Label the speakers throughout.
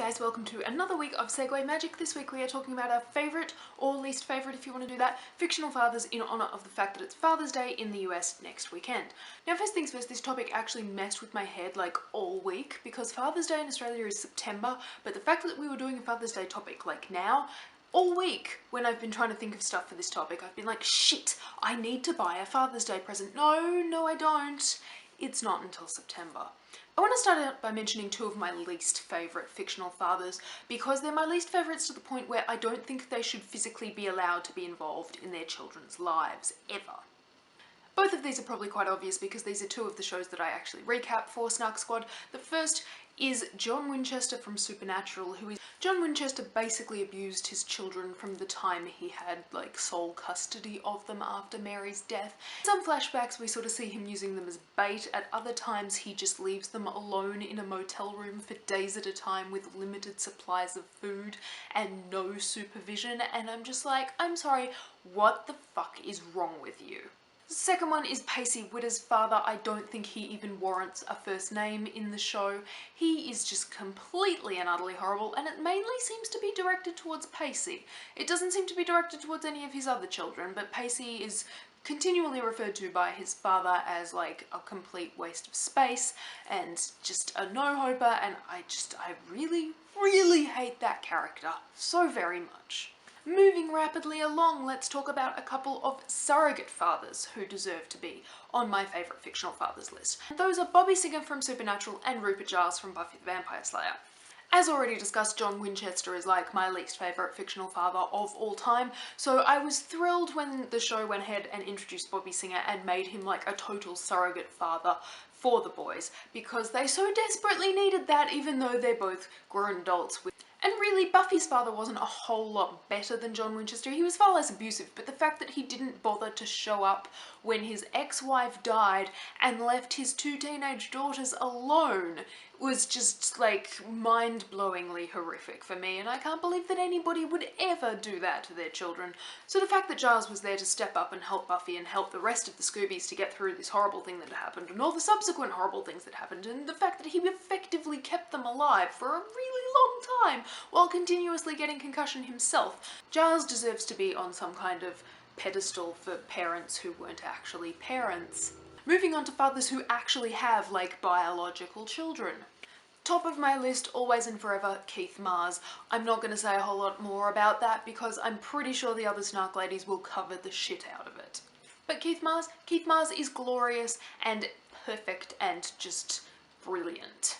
Speaker 1: guys, welcome to another week of Segway Magic. This week we are talking about our favourite, or least favourite if you want to do that, fictional fathers in honour of the fact that it's Father's Day in the US next weekend. Now first things first, this topic actually messed with my head like all week because Father's Day in Australia is September, but the fact that we were doing a Father's Day topic like now, all week when I've been trying to think of stuff for this topic, I've been like, shit, I need to buy a Father's Day present. No, I don't. It's not until September. I want to start out by mentioning two of my least favourite fictional fathers because they're my least favourites to the point where I don't think they should physically be allowed to be involved in their children's lives, ever. Both of these are probably quite obvious because these are two of the shows that I actually recap for SnarkSquad. The first is John Winchester from Supernatural, John Winchester basically abused his children from the time he had like sole custody of them after Mary's death. In some flashbacks we sort of see him using them as bait, at other times he just leaves them alone in a motel room for days at a time with limited supplies of food and no supervision, and I'm just like, I'm sorry, what the fuck is wrong with you? The second one is Pacey Witter's father. I don't think he even warrants a first name in the show. He is just completely and utterly horrible, and it mainly seems to be directed towards Pacey. It doesn't seem to be directed towards any of his other children, but Pacey is continually referred to by his father as like a complete waste of space and just a no-hoper, and I really hate that character so very much. Moving rapidly along, let's talk about a couple of surrogate fathers who deserve to be on my favourite fictional fathers list. Those are Bobby Singer from Supernatural and Rupert Giles from Buffy the Vampire Slayer. As already discussed, John Winchester is like my least favourite fictional father of all time, so I was thrilled when the show went ahead and introduced Bobby Singer and made him like a total surrogate father for the boys, because they so desperately needed that even though they're both grown adults. And really, Buffy's father wasn't a whole lot better than John Winchester. He was far less abusive, but the fact that he didn't bother to show up when his ex-wife died and left his two teenage daughters alone was just like mind-blowingly horrific for me, and I can't believe that anybody would ever do that to their children. So the fact that Giles was there to step up and help Buffy and help the rest of the Scoobies to get through this horrible thing that had happened and all the subsequent horrible things that happened, and the fact that he effectively kept them alive for a really long time while continuously getting concussion himself. Giles deserves to be on some kind of pedestal for parents who weren't actually parents. Moving on to fathers who actually have, like, biological children. Top of my list, always and forever, Keith Mars. I'm not going to say a whole lot more about that because I'm pretty sure the other Snark ladies will cover the shit out of it. But Keith Mars is glorious and perfect and just brilliant.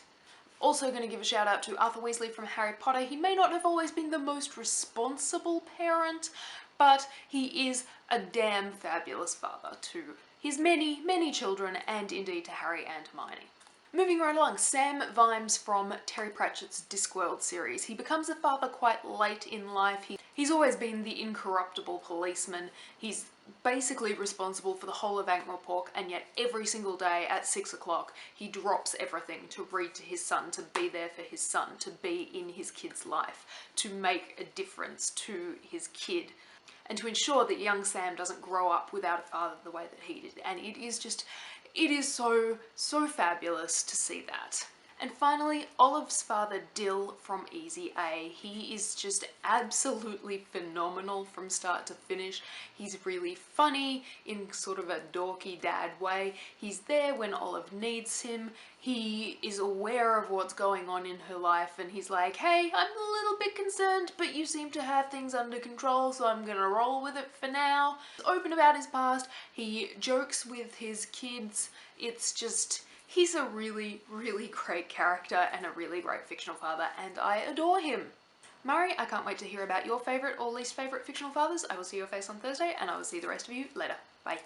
Speaker 1: Also going to give a shout out to Arthur Weasley from Harry Potter. He may not have always been the most responsible parent, but he is a damn fabulous father to his many children, and indeed to Harry and Hermione. Moving right along, Sam Vimes from Terry Pratchett's Discworld series. He becomes a father quite late in life. He's always been the incorruptible policeman. He's basically responsible for the whole of Ankh-Morpork, and yet every single day at 6 o'clock he drops everything to read to his son, to be there for his son, to be in his kid's life, to make a difference to his kid, and to ensure that young Sam doesn't grow up without a father the way that he did. And it is so fabulous to see that. And finally, Olive's father, Dill from Easy A. He is just absolutely phenomenal from start to finish. He's really funny in sort of a dorky dad way. He's there when Olive needs him. He is aware of what's going on in her life, and he's like, hey, I'm a little bit concerned, but you seem to have things under control, so I'm gonna roll with it for now. He's open about his past. He jokes with his kids. It's just, he's a really great character and a really great fictional father, and I adore him. Murray, I can't wait to hear about your favourite or least favourite fictional fathers. I will see your face on Thursday, and I will see the rest of you later. Bye.